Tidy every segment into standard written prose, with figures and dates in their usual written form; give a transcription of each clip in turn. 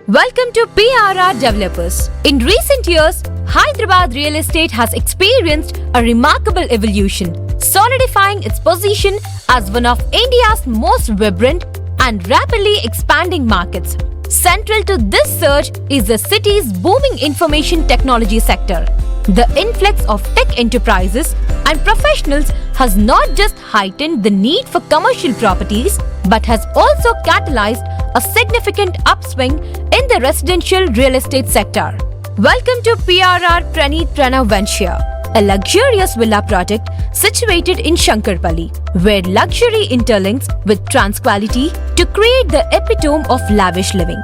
Welcome to PRR Developers. In recent years, Hyderabad real estate has experienced a remarkable evolution, solidifying its position as one of India's most vibrant and rapidly expanding markets. Central to this surge is the city's booming information technology sector. The influx of tech enterprises and professionals has not just heightened the need for commercial properties, but has also catalyzed a significant upswing in the residential real estate sector. Welcome to PRR Pranit Pranav Venture, a luxurious villa project situated in Shankarpalli, where luxury interlinks with tranquility to create the epitome of lavish living.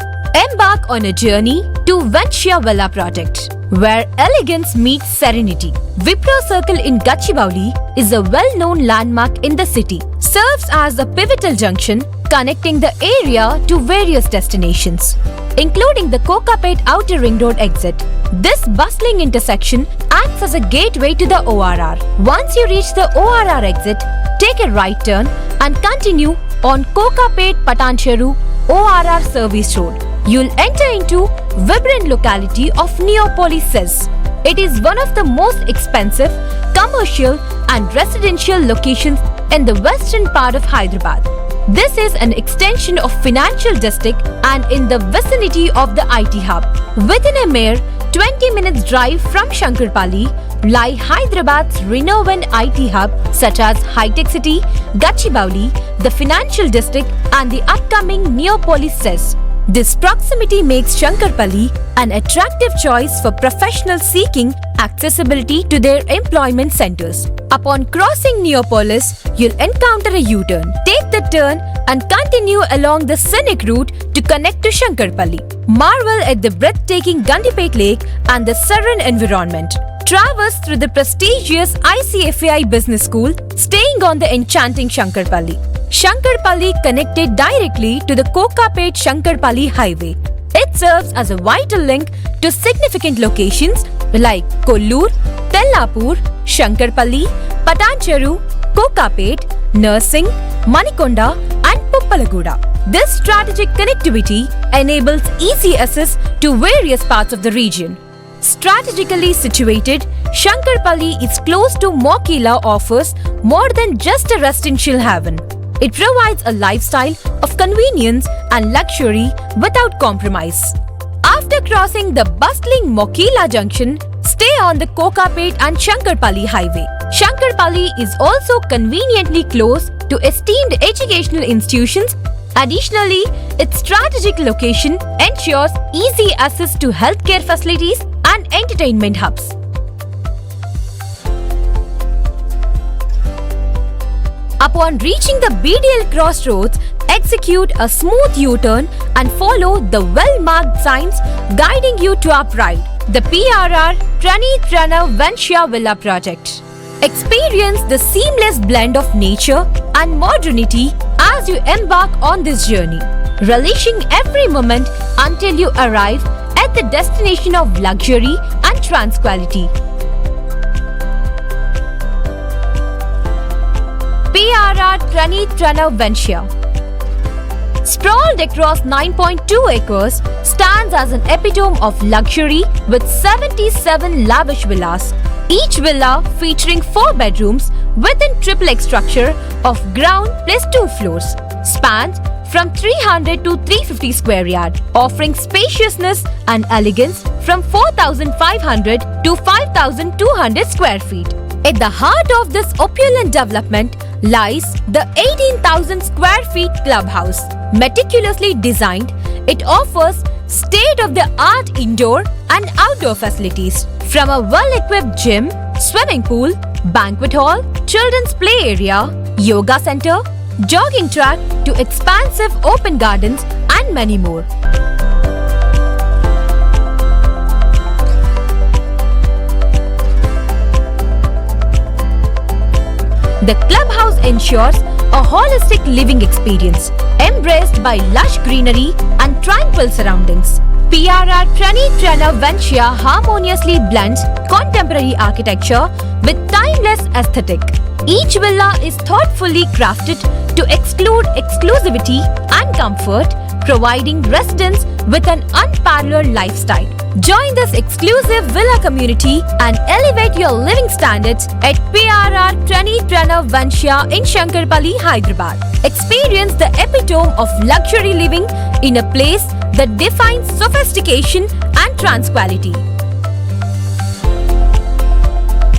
Embark on a journey to Venture Villa Project, where elegance meets serenity. Wipro Circle in Gachibowli is a well-known landmark in the city, serves as a pivotal junction connecting the area to various destinations, including the Kokapet Outer Ring Road exit. This bustling intersection acts as a gateway to the ORR. Once you reach the ORR exit, take a right turn and continue on Kokapet Patancheru ORR Service Road. You'll enter into vibrant locality of Neopolis Cess. It is one of the most expensive commercial and residential locations in the western part of Hyderabad. This is an extension of financial district and in the vicinity of the IT hub. Within a mere 20 minutes drive from Shankarpalli lie Hyderabad's renowned IT hub such as High Tech City, Gachibowli, the financial district and the upcoming Neopolis Cess. This proximity makes Shankarpalli an attractive choice for professionals seeking accessibility to their employment centers. Upon crossing Neopolis, you'll encounter a U-turn. Take the turn and continue along the scenic route to connect to Shankarpalli. Marvel at the breathtaking Gandipet Lake and the serene environment. Traverse through the prestigious ICFAI Business School, staying on the enchanting Shankarpalli. Shankarpalli connected directly to the Kokapet-Shankarpalli highway. It serves as a vital link to significant locations like Kollur, Tellapur, Shankarpalli, Patancheru, Kokapet, Nursing, Manikonda and Puppalaguda. This strategic connectivity enables easy access to various parts of the region. Strategically situated, Shankarpalli is close to Mokila offers more than just a residential haven. It provides a lifestyle of convenience and luxury without compromise. After crossing the bustling Mokila junction, stay on the Kokapet and Shankarpalli highway. Shankarpalli is also conveniently close to esteemed educational institutions. Additionally, its strategic location ensures easy access to healthcare facilities and entertainment hubs. Upon reaching the BDL crossroads, execute a smooth U-turn and follow the well-marked signs guiding you to our pride, the PRR Pranit Pranav Venture Villa Project. Experience the seamless blend of nature and modernity as you embark on this journey, relishing every moment until you arrive at the destination of luxury and tranquility. PRR Pranit Pranav Venture. Sprawled across 9.2 acres, stands as an epitome of luxury with 77 lavish villas. Each villa featuring 4 bedrooms within triplex structure of ground plus 2 floors. Spans from 300 to 350 square yard, offering spaciousness and elegance from 4,500 to 5,200 square feet. At the heart of this opulent development lies the 18,000 square feet clubhouse. Meticulously designed, it offers state-of-the-art indoor and outdoor facilities, from a well-equipped gym, swimming pool, banquet hall, children's play area, yoga center, jogging track to expansive open gardens and many more. The clubhouse ensures a holistic living experience, embraced by lush greenery and tranquil surroundings. PRR Pranit Pranav Venture harmoniously blends contemporary architecture with timeless aesthetic. Each villa is thoughtfully crafted to exclude exclusivity and comfort, providing residents with an unparalleled lifestyle. Join this exclusive villa community and elevate your living standards at PRR Trani Pranav Vansya in Shankarpalli, Hyderabad. Experience the epitome of luxury living in a place that defines sophistication and tranquility.